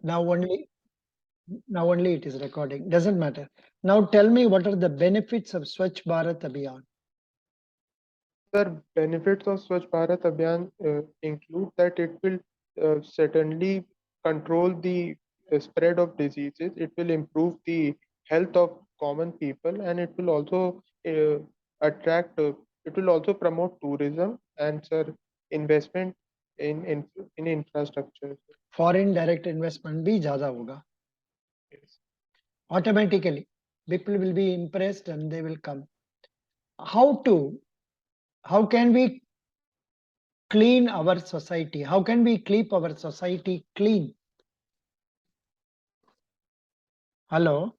Now only now only it is recording. Doesn't matter. Now tell me what are the benefits of Swachh Bharat Abhiyan? Sir, benefits of Swachh Bharat Abhiyan include that it will certainly control the spread of diseases. It will improve the health of common people, and it will also attract. It will also promote tourism and sir investment in in, in infrastructure. Foreign direct investment भी ज़्यादा होगा. Yes. Automatically, people will be impressed and they will come. How to? How can we clean our society? How can we keep our society clean? Hello?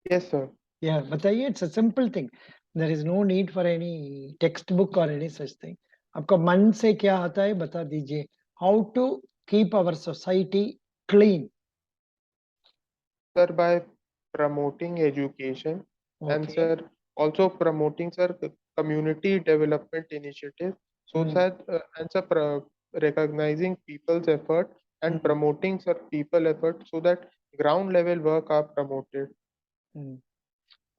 Yes, sir. Yeah, बताइए. It's a simple thing. There is no need for any textbook or any such thing. आपको मन से क्या आता है बता दीजिए. How to keep our society clean? Sir, by promoting education and Okay. sir also promoting sir community development initiatives so Hmm. that and sir recognizing people's effort and Hmm. promoting sir people effort so that ground level work are promoted Hmm.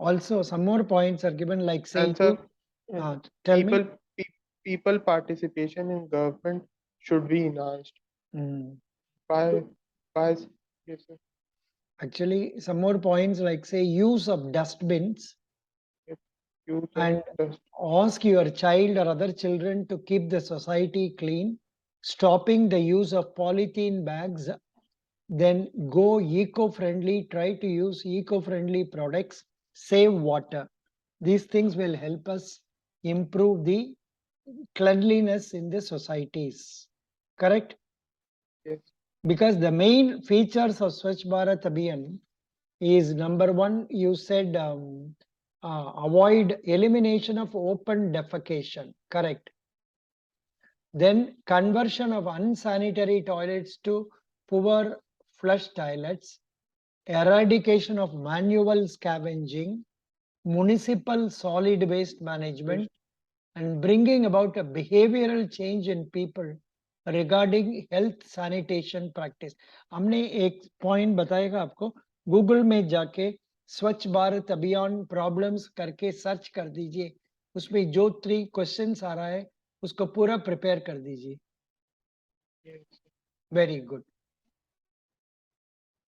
Also, some more points are given, like say and sir you. uh, Tell me. people people participation in government should be enhanced Hmm. by by yes, sir. Actually, some more points, like say use of dustbins, Yes, use of and dust. ask your child or other children to keep the society clean, stopping the use of polythene bags, then go eco-friendly, try to use eco-friendly products, save water. These things will help us improve the cleanliness in the societies. Correct? Yes, Because the main features of Swachh Bharat Abhiyan is number one, you said avoid elimination of open defecation. Correct. Then conversion of unsanitary toilets to poor flush toilets, eradication of manual scavenging, municipal solid waste yes. management, and bringing about a behavioral change in people regarding health sanitation practice. हमने एक point बताएगा आपको. Google में जाके स्वच्छ भारत अभियान problems करके search कर दीजिए. उसमें जो 3 क्वेश्चंस आ रहा है उसको पूरा प्रिपेयर कर दीजिए. Yes. Very good.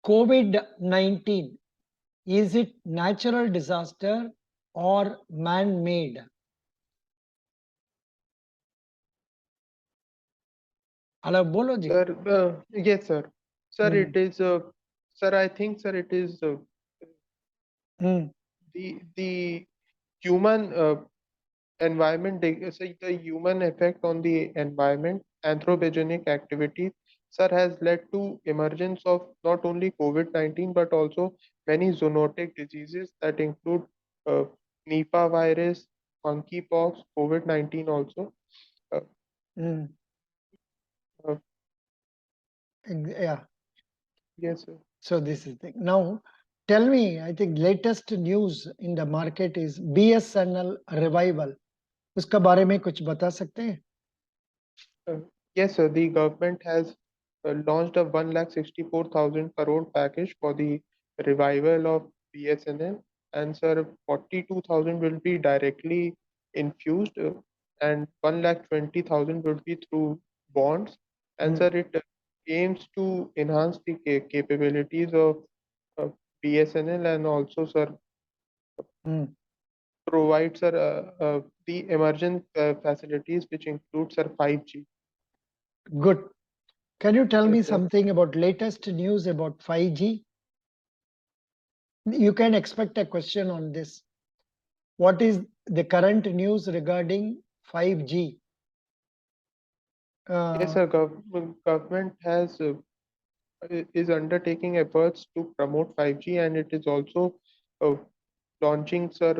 COVID-19, is it natural disaster or man-made? Hello बोलो जी. Sir, yes, sir. Sir, hmm. it is, sir, I think, sir, it is hmm. the human environment, so the human effect on the environment, anthropogenic activities, sir, has led to emergence of not only COVID-19 but also many zoonotic diseases that include uh, Nipah virus, monkeypox, COVID-19 also. Uh, hmm. uh, Yeah. yes, sir. So this is the now. Tell me, I think latest news in the market is BSNL revival. उसका बारे में कुछ बता सकते हैं? Uh, yes, sir. The government has launched a 1,64,000 crore package for the revival of BSNL, and sir, 42,000 will be directly infused, and 1,20,000 will be through bonds. And Hmm. sir, it aims to enhance the capabilities of BSNL and also, sir, Hmm. provide sir the emergent facilities which include sir 5G. Good. Can you tell Yes, me sir. something about latest news about 5G? You can expect a question on this. What is the current news regarding 5G? Yes, Uh, sir. Government has is undertaking efforts to promote 5G, and it is also uh, launching sir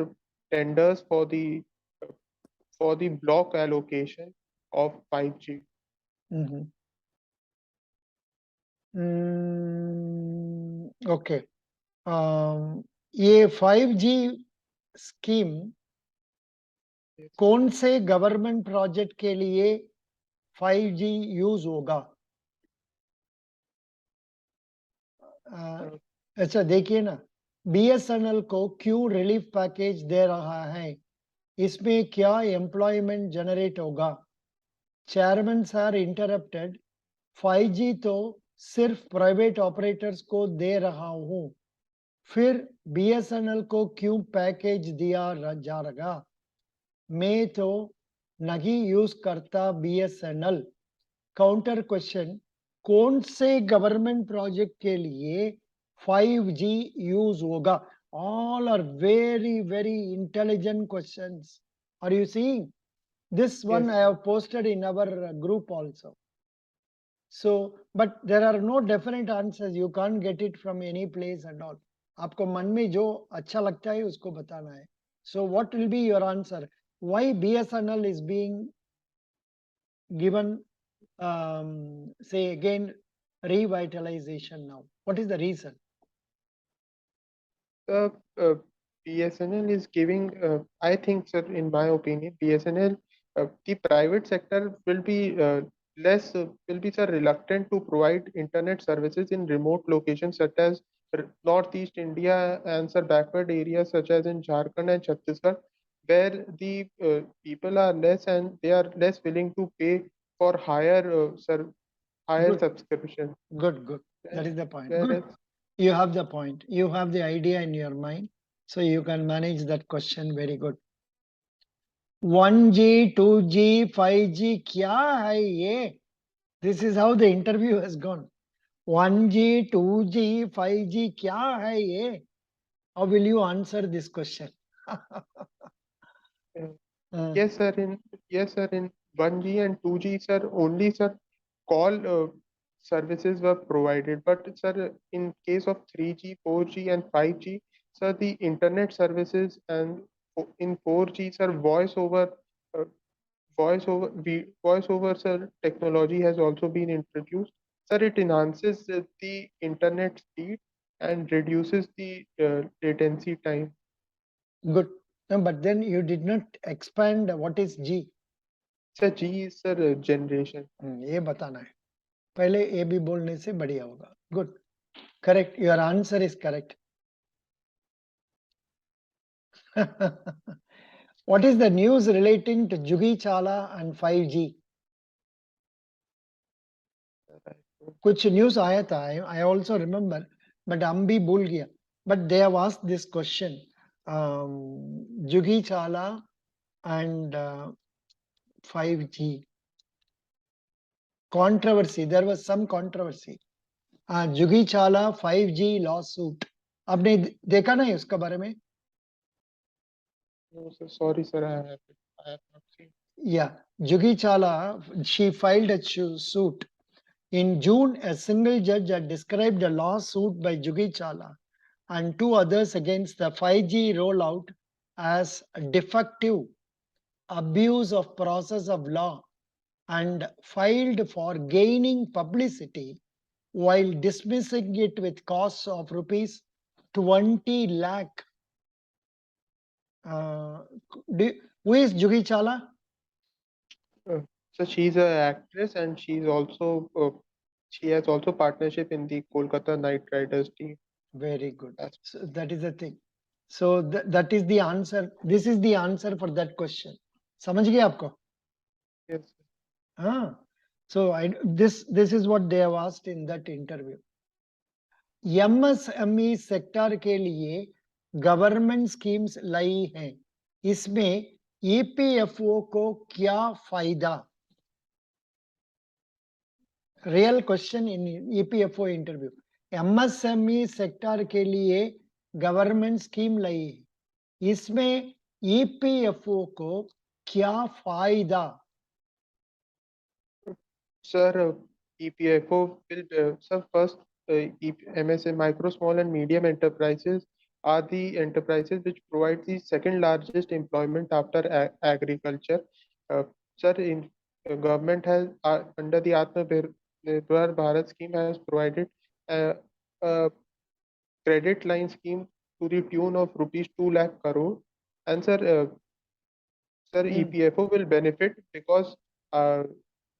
tenders for the block allocation of 5G. mhm. Okay. ये 5G scheme Yes. कौन से government project के लिए 5G use होगा? अच्छा देखिए ना, BSNL को क्यों रिलीफ पैकेज दे रहा है, इसमें क्या एम्प्लॉयमेंट जनरेट होगा? चेयरमैन सर इंटरप्टेड, 5G तो सिर्फ प्राइवेट ऑपरेटर्स को दे रहा हूं, फिर बीएसएनएल को क्यों पैकेज दिया जा रहा? मैं तो नहीं यूज करता बीएसएनएल। काउंटर क्वेश्चन, कौन से गवर्नमेंट प्रोजेक्ट के लिए 5G यूज होगा? All are very, very intelligent questions. Are you seeing? This one Yes, I have posted in our group also. So, but there are no definite answers. You can't get it from any place and all. आपको मन में जो अच्छा लगता है उसको बताना है. So, what will be your answer? Why BSNL is being given, say again, revitalization now? What is the reason? the BSNL is giving, I think, sir, in my opinion, BSNL, the private sector will be, sir, reluctant to provide internet services in remote locations such as Northeast India and, sir, backward areas such as in Jharkhand and Chhattisgarh, where the people are less and they are less willing to pay for higher Good, subscription. good, good. That Where- is the point. Whereas Good. You have the point. You have the idea in your mind. So you can manage that question very good. 1G, 2G, 5G, क्या है ये? This is how the interview has gone. 1G, 2G, 5G, क्या है ये? How will you answer this question? uh, Uh, Yes, sir. In 1G and 2G, sir, only, sir, call services were provided. But, sir, in case of 3G, 4G, and 5G, sir, the internet services and in 4G, sir, uh, voice over, sir, technology has also been introduced. Sir, it enhances the internet speed and reduces the latency time. good. No, but then you did not expand what is G. Sir, G is, sir, generation. ये बताना है. पहले ए भी बोलने से बढ़िया होगा. Good. Correct. Your answer is correct. What is the news relating to Jugi Chala and 5G? कुछ न्यूज आया था. I also remember, but हम भी भूल गया. But they have asked this question. Jugi Chala and 5G controversy. There was some controversy. जुगी चाला 5G lawsuit. आपने देखा नहीं उसका बारे में? No, sir. Sorry, sir. I have not seen. Yeah, Jugi Chala, she filed a suit. In June, a single judge had described a lawsuit by Jugi Chala and two others against the 5G rollout as defective, abuse of process of law, and filed for gaining publicity while dismissing it with costs of rupees 20 lakh. Who is Jugi Chala? Uh, so she's an actress and she has also partnership in the Kolkata Knight Riders team. Very good. As So that is the thing. So that is the answer. This is the answer for that question. समझ गए आपको? yes, sir. हाँ. So this is what they have asked in that interview. MSME sector के लिए government schemes लाई हैं. इसमें EPFO को क्या फायदा? Real question in EPFO interview. MSME sector के लिए गवर्नमेंट स्कीम लाई है. इसमें EPFO को क्या फायदा? Sir, EPFO will, sir, first, MSA, micro, small, and medium enterprises are the enterprises which provide the second largest employment after agriculture. Uh, Sir, in government has under the Atmanirbhar Bharat scheme has provided uh, a credit line scheme to the tune of rupees 2 lakh crore. And, sir, EPFO will benefit because uh,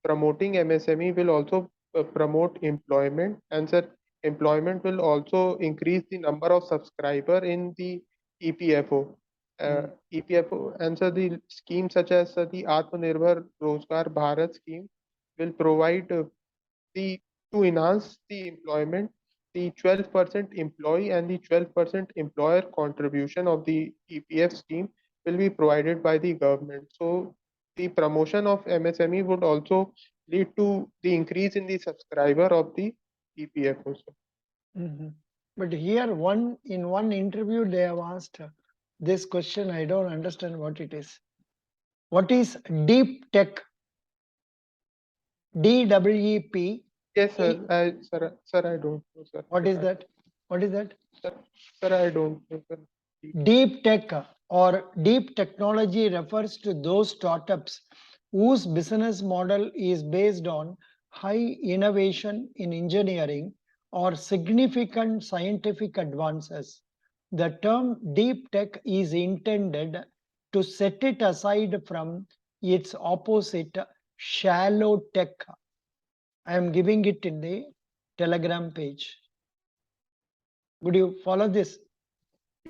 promoting MSME will also promote employment. And, sir, employment will also increase the number of subscriber in the EPFO. Mm. EPFO and so the schemes such as the Atmanirbhar Rozgar Bharat scheme will provide the to enhance the employment, the 12% employee and the 12% employer contribution of the EPF scheme will be provided by the government. So the promotion of MSME would also lead to the increase in the subscriber of the EPF also. Mhm. But here, in one interview, they have asked this question. I don't understand what it is. What is deep tech? DWEP. Yes, sir. Sir, I don't know, sir. What is that? What is that? Sir, sir, I don't know, sir. Deep tech or deep technology refers to those startups whose business model is based on high innovation in engineering or significant scientific advances. The term deep tech is intended to set it aside from its opposite, shallow tech. I am giving it in the Telegram page. Would you follow this?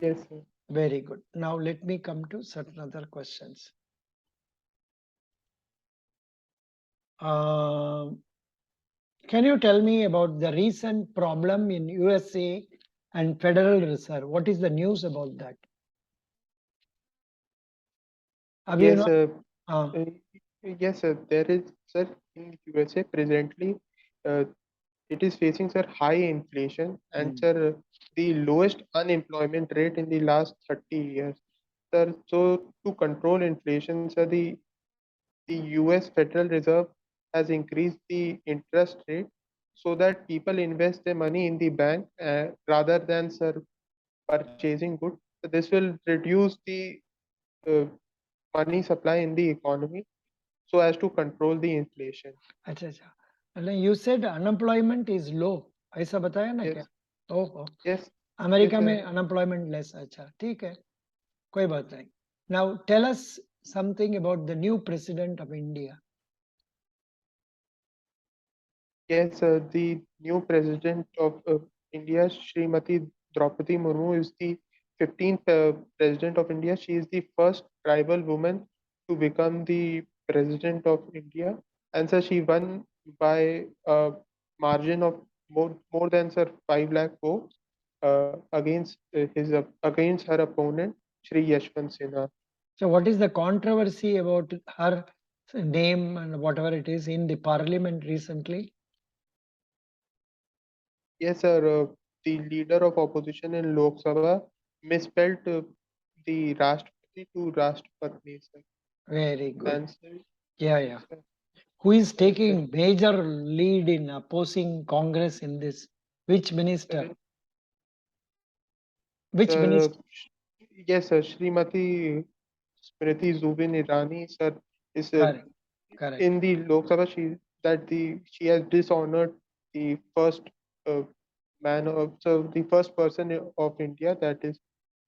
Yes, sir. Very good. Now let me come to certain other questions. Um, can you tell me about the recent problem in USA and Federal Reserve? What is the news about that? Have you Yes, not? sir. Uh, Uh, yes, sir. There is, sir, in USA presently, uh, it is facing, sir, high inflation and, mm, sir, the lowest unemployment rate in the last 30 years. Sir, so to control inflation, sir, the US Federal Reserve has increased the interest rate so that people invest their money in the bank rather than, sir, purchasing goods. So this will reduce the uh, money supply in the economy so as to control the inflation. अच्छा अच्छा मतलब you said unemployment is low. ऐसा बताया ना क्या? Yes, ओहो, yes, yes, America sir. में unemployment less. अच्छा ठीक है, कोई बात नहीं. Now tell us something about the new president of India. Yes, the new president of India, Srimati Draupadi Murmu, is the 15th president of India. She is the first tribal woman to become the president of India, and so she won by a margin of more than, sir, 5 lakh votes against her opponent, Shri Yashwant Sinha. So, what is the controversy about her name and whatever it is in the parliament recently? Yes, sir. The leader of opposition in Lok Sabha misspelled the Rashtrapati to Rashtrapatni, sir. Very good. And sir, Yeah, yeah. sir, Who is and sir, taking major lead in opposing Congress in this? Which minister? sir, Which sir, minister? yes, sir. Srimati Smriti Zubin Irani, sir, is Correct, correct. in the Lok Sabha. She has dishonored the first uh, the first person of India, that is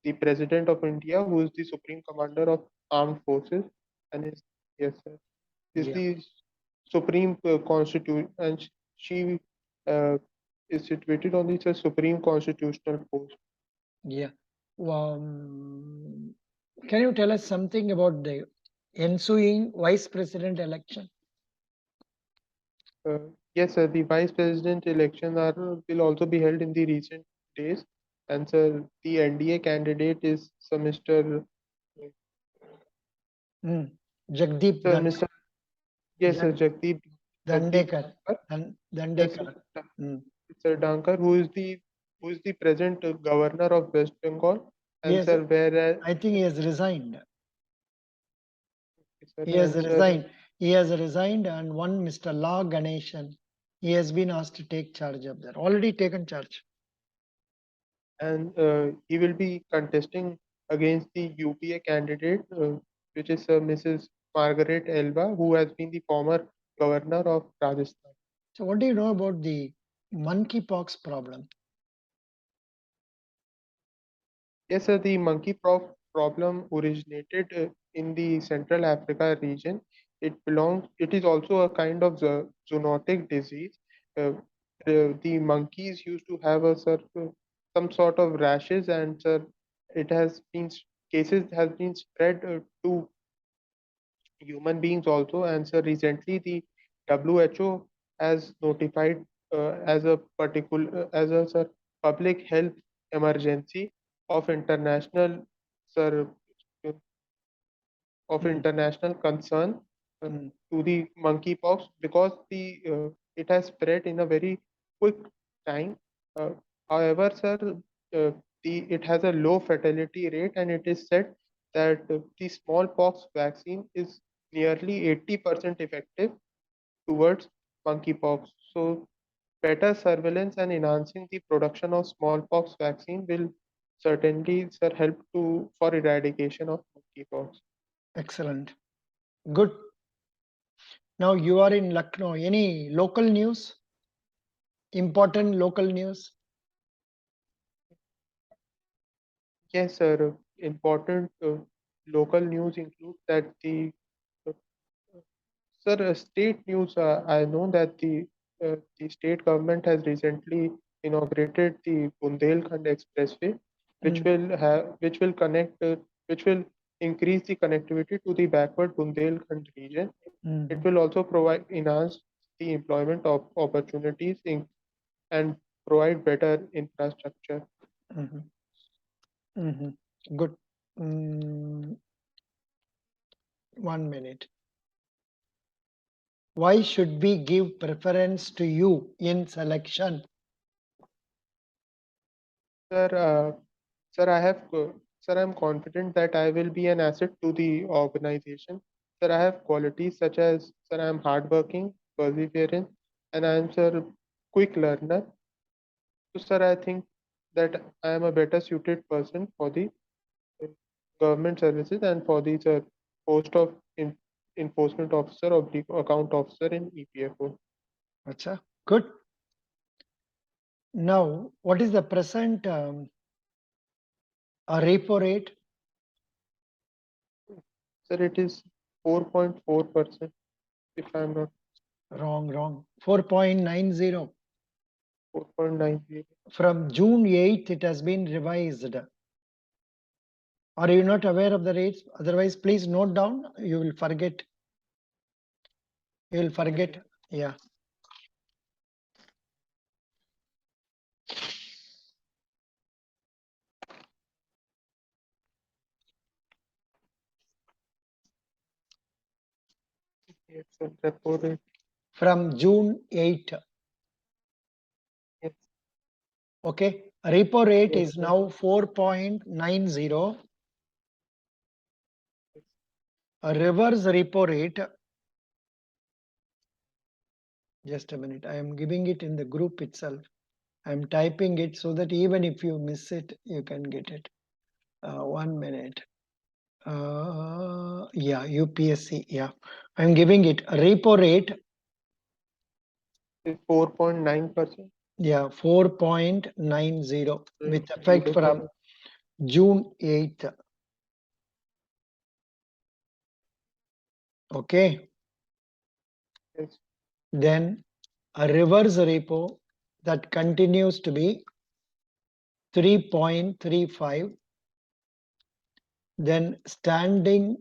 the President of India, who is the Supreme Commander of Armed Forces, and is, yes, sir, is Yeah, the Supreme Constitution, and she uh, is situated on the Supreme Constitutional post. yeah. Can you tell us something about the ensuing vice president election? Uh, yes, sir, the Vice President elections will also be held in the recent days, and sir, the NDA candidate is Sir Mr. Hmm. Jagdeep Sir Mr. Yes, sir, Jagdeep Dandekar. Dhankar. Yes, Dandekar. Hmm. Sir Dhankar, who is the present governor of West Bengal, and Yes, sir, whereas, I think he has resigned. sir, He has and sir, resigned. He has resigned, and one Mr. La Ganeshan, he has been asked to take charge of that. Already taken charge. and he will be contesting against the UPA candidate, which is Mrs. Margaret Elba, who has been the former governor of Rajasthan. So, what do you know about the monkeypox problem? Yes, sir, the problem originated in the Central Africa region. It is also a kind of zoonotic disease. Uh, the monkeys used to have some sort of rashes, and sir, it has been cases has been spread to human beings also. And sir, recently the WHO has notified as a particular as a sir, public health emergency of international sir of Mm, international concern mm, to the monkeypox, because the it has spread in a very quick time. Uh, However, sir, it has a low fatality rate, and it is said that the smallpox vaccine is nearly 80% effective towards monkeypox. So, better surveillance and enhancing the production of smallpox vaccine will certainly, sir, help to for eradication of monkeypox. excellent. Good. Now you are in Lucknow. Any local news? Important local news? Yes, sir. Important local news include that uh, sir, state news. I know that the state government has recently inaugurated the Bundelkhand Expressway, Mm, which will connect which will increase the connectivity to the backward Bundelkhand region. It mhm, will also provide enhance the employment of opportunities and provide better infrastructure. mhm, mhm. Good. Mm, 1 minute. Why should we give preference to you in selection? Sir, sir, sir, I'm confident that I will be an asset to the organization. Sir, I have qualities such as, sir, I am hardworking, perseverance, and I am, sir, quick learner. So, sir, I think that I am a better suited person for the uh, government services and for the, sir, post of enforcement officer or the account officer in EPFO. Acha. Good. Now, what is the present repo rate? Sir, it is 4.4%, if I'm not Wrong, wrong. 4.90. 4.90. From June 8th, it has been revised. Are you not aware of the rates? Otherwise, please note down. You will forget. You will forget. Yeah. Yes, sir, repo rate. From June 8th. Yes, Okay. Repo rate yes, is sir. now 4.90. A reverse repo rate. Just a minute. I am giving it in the group itself. I'm typing it so that even if you miss it, you can get it. 1 minute. Yeah, UPSC. Yeah. I'm giving it a repo rate. Is 4.9%. Yeah, 4.90 with effect Zero from sir. June 8th. Okay. Yes, Then a reverse repo that continues to be 3.35. Then standing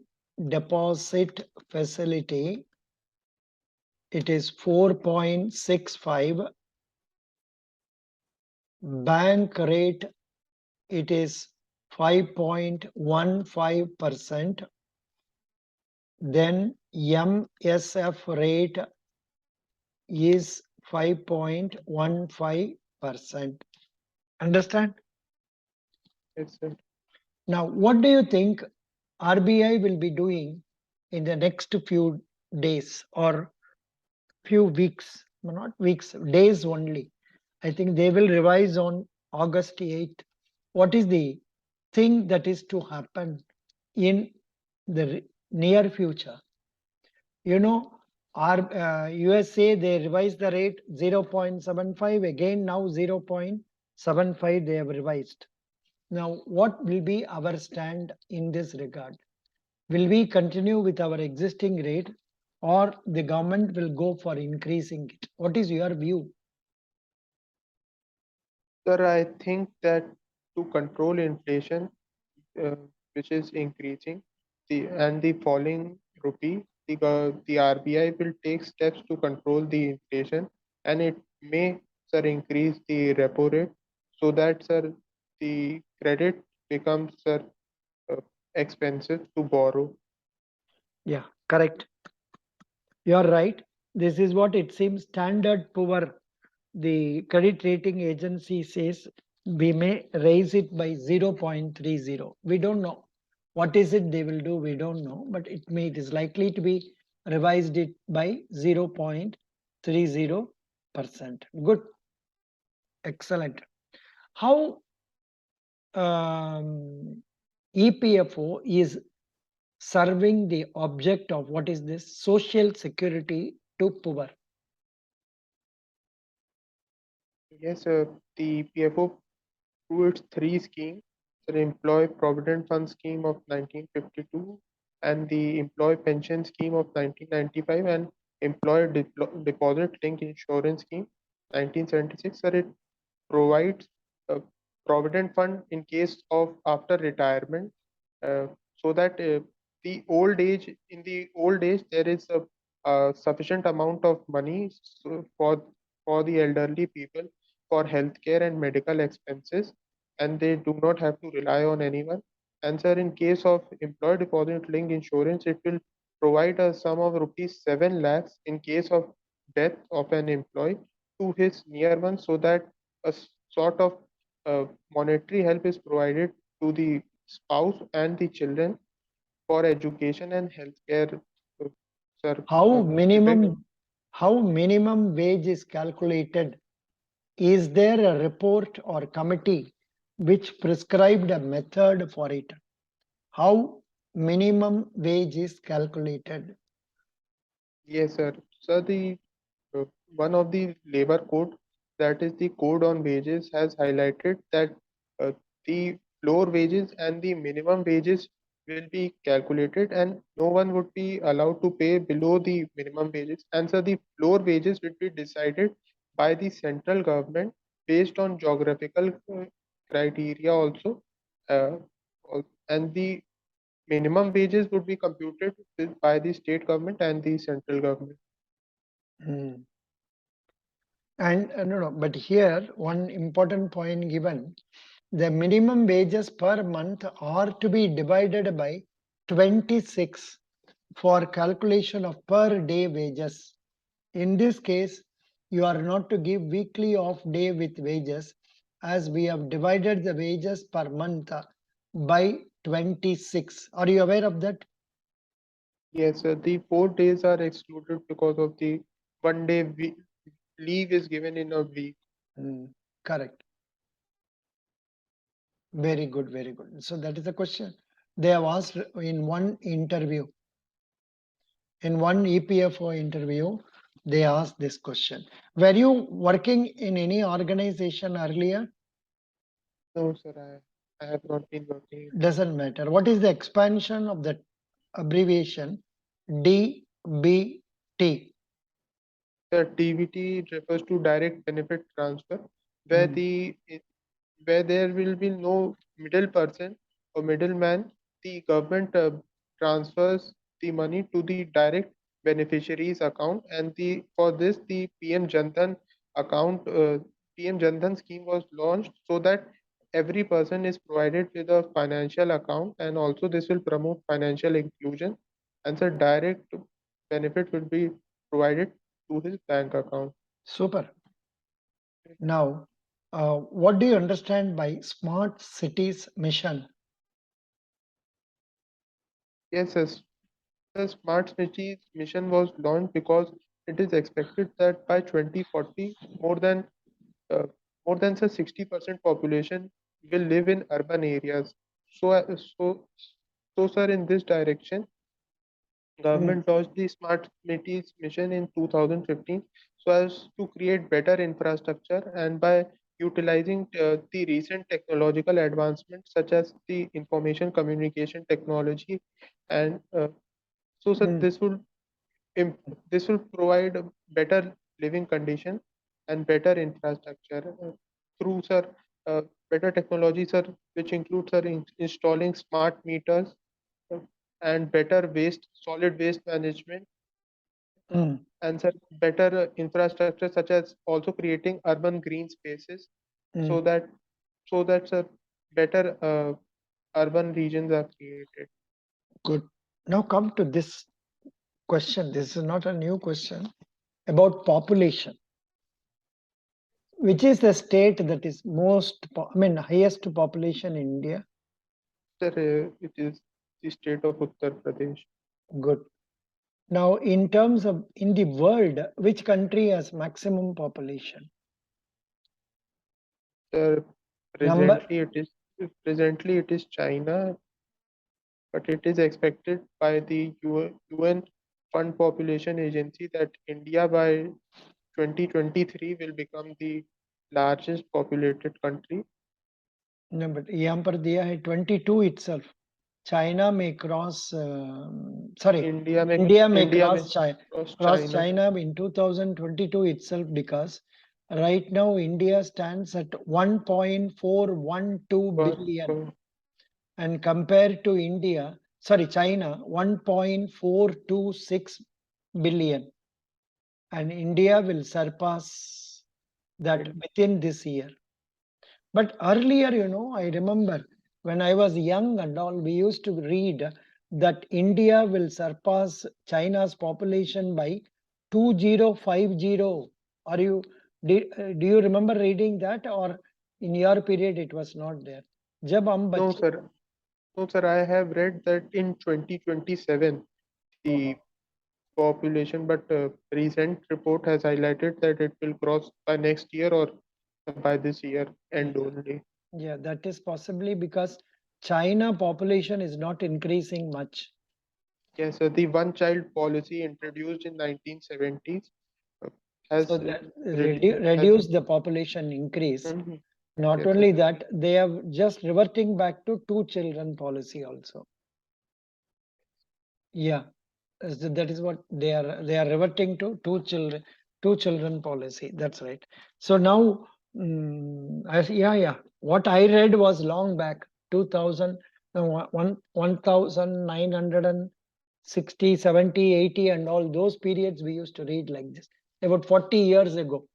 deposit facility, it is 4.65. Bank rate, it is 5.15%. Then MSF rate is 5.15%. Understand? yes, sir. Now, what do you think RBI will be doing in the next few days or few weeks? Not weeks, days only. I think they will revise on August 8th. What is the thing that is to happen in the near future? You know, our USA, they revised the rate 0.75, again now 0.75 they have revised. Now, what will be our stand in this regard? Will we continue with our existing rate or the government will go for increasing it? What is your view? Sir, I think that to control inflation, uh, which is increasing, and the falling rupee, the RBI will take steps to control the inflation, and it may, sir, increase the repo rate so that, sir, the credit becomes, sir, uh, expensive to borrow. Yeah, correct. You're right. This is what it seems Standard Poor, the credit rating agency says we may raise it by 0.30. We don't know. What is it they will do? We don't know. But it is likely to be revised it by 0.30%. Good. Excellent. How EPFO is serving the object of what is this social security to poor. Yes, the PFO through its three schemes, the Employee Provident Fund Scheme of 1952 and the Employee Pension Scheme of 1995 and Employee Deposit Linked Insurance Scheme 1976. Sir, it provides a provident fund in case of after retirement, uh, so that in the old age there is a sufficient amount of money for the elderly people for healthcare and medical expenses, and they do not have to rely on anyone. And sir, in case of employee deposit linked insurance, it will provide a sum of rupees 7 lakhs in case of death of an employee to his near ones, so that sort of monetary help is provided to the spouse and the children for education and healthcare, uh, sir, How depending. minimum wage is calculated? Is there a report or committee which prescribed a method for it? How minimum wage is calculated? Yes, sir. So the uh, one of the labor code, that is the code on wages, has highlighted that uh, the floor wages and the minimum wages will be calculated, and no one would be allowed to pay below the minimum wages. And so the floor wages will be decided by the central government based on geographical criteria also, uh, and the minimum wages would be computed by the state government and the central government. Hmm. And no, no, but here one important point given, the minimum wages per month are to be divided by 26 for calculation of per day wages. In this case, you are not to give weekly off day with wages, as we have divided the wages per month by 26. Are you aware of that? Yes, the 4 days are excluded because of the 1 day leave is given in a week. Hmm, correct. Very good, very good. So that is the question. They have asked in one interview, in one EPFO interview, they asked this question. Were you working in any organization earlier? No, sir, I have not been working in any. Doesn't matter. What is the expansion of the abbreviation DBT? The DBT refers to direct benefit transfer, where Hmm. the where there will be no middle person or middleman. The government transfers the money to the direct beneficiaries account, and the for this the PM Jandan account, PM Jandan scheme was launched so that every person is provided with a financial account, and also this will promote financial inclusion, and so direct benefit will be provided to his bank account. Super. Now, what do you understand by smart cities mission? Yes, yes. The Smart Cities mission was launched because it is expected that by 2040, uh, more than say 60% population will live in urban areas. So, sir, in this direction, Hmm. government launched the Smart Cities mission in 2015 so as to create better infrastructure, and by utilizing the recent technological advancements such as the information communication technology, and so sir, Hmm. this will provide a better living condition and better infrastructure. through, sir, better technology, sir, which includes, sir, installing smart meters, uh, and better solid waste management, Mm, and, sir, better infrastructure, such as also creating urban green spaces, so mm, that sir, better urban regions are created. good. Now come to this question. This is not a new question about population. Which is the state that is highest population in India? Sir, it is the state of Uttar Pradesh. Good. Now, in terms of in the world, which country has maximum population? Sir, Number presently it is China, but it is expected by the UN Fund Population Agency that India by 2023 will become the largest populated country. no, but यहाँ पर दिया है 22 itself. China may cross. Sorry, India may India may India may cross China. cross Cross China. China in 2022 itself because right now India stands at 1.412 Per, billion. per, And compared to China, 1.426 billion. And India will surpass that within this year. But earlier, I remember when I was young and all, we used to read that India will surpass China's population by 2050. Do you remember reading that, or in your period it was not there? जब हम no, बच्चे sir. No, sir. I have read that in 2027 the population, but recent report has highlighted that it will cross by next year or by this year end Yeah, only. yeah, that is possibly because China population is not increasing much. Yes, sir. The one child policy introduced in 1970s uh, So has that has reduce the population increase. Mhm. Not Yes, sir. only that, they are just reverting back to two children policy also. Yeah, that is what they are reverting to two children policy. That's right. So now, yeah. What I read was long back, 2000, no, 1960, 70, 80, and all those periods we used to read like this about 40 years ago.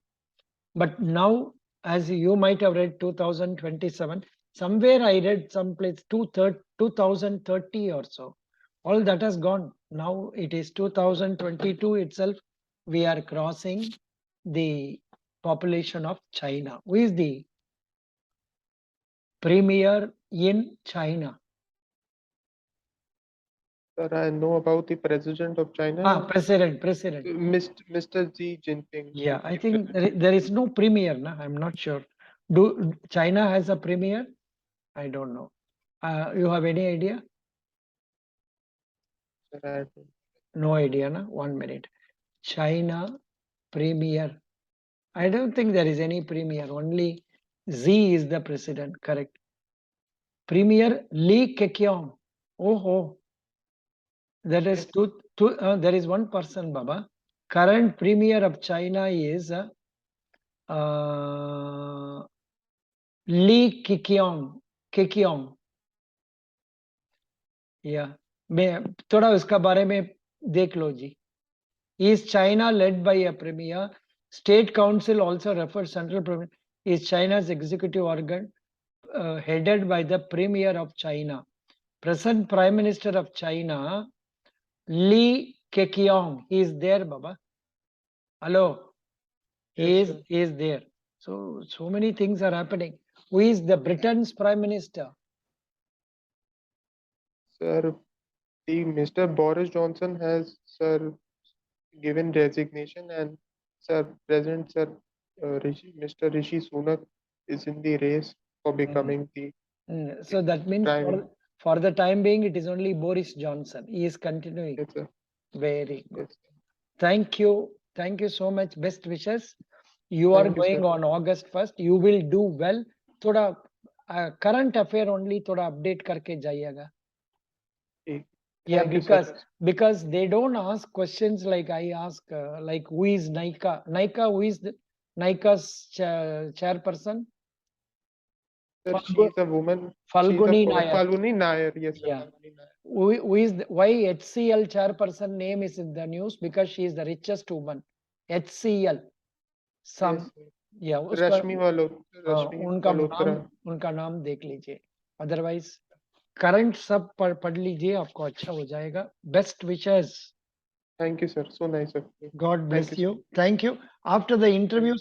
But now, as you might have read 2027, somewhere I read someplace 2030 or so. All that has gone. Now it is 2022 itself. We are crossing the population of China. Who is the premier in China? Sir, I know about the president of China, President. Mr. Xi Jinping. Yeah, Is I the think there is no premier. No, I'm not sure. Do China has a premier? I don't know. You have any idea? president. No idea, na? 1 minute. China premier. I don't think there is any premier. Only Z is the president. Correct. Premier Li Keqiang. Oh, that is Yes, there is one person, Baba. Current premier of China is Li Keqiang. Keqiang. या मैं थोड़ा उसका बारे में देख लो जी. Is China led by a premier? State Council also refers Central Premier is China's executive organ headed by the Premier of China. Present Prime Minister of China, Li Keqiang, he is there, Baba. Hello, yes, sir. he is there. So many things are happening. Who is the Britain's Prime Minister? Sir, the Mr. Boris Johnson has, sir, given resignation, and, sir, President, sir, Mr. Rishi Sunak is in the race for Mm. becoming the So that means prime. for the time being, it is only Boris Johnson. He is continuing. Yes, sir. Very good. Yes, sir. Thank you. Thank you so much. Best wishes. You are Thank you, going sir. on August 1st. You will do well. थोड़ा current affair only थोड़ा update करके जाइएगा. ठीक. Yeah, Thank you, sir. because they don't ask questions like I ask, like who is Nika? Nika, who is Nika's chairperson? Sir, she is a woman. She is a Falguni Nair. Falguni Nair. Yes, sir. Yeah. Falguni Nair. Who is why HCL chairperson name is in the news? Because she is the richest woman. HCL. Some Yes, sir. या उसका Rashmi Rashmi Malhotra. उनका नाम देख लीजिए. Otherwise current सब पढ़ लीजिए, आपको अच्छा हो जाएगा. Best wishes. Thank you, sir. So nice of you. God bless Thank you, sir. you. Thank you. After the interview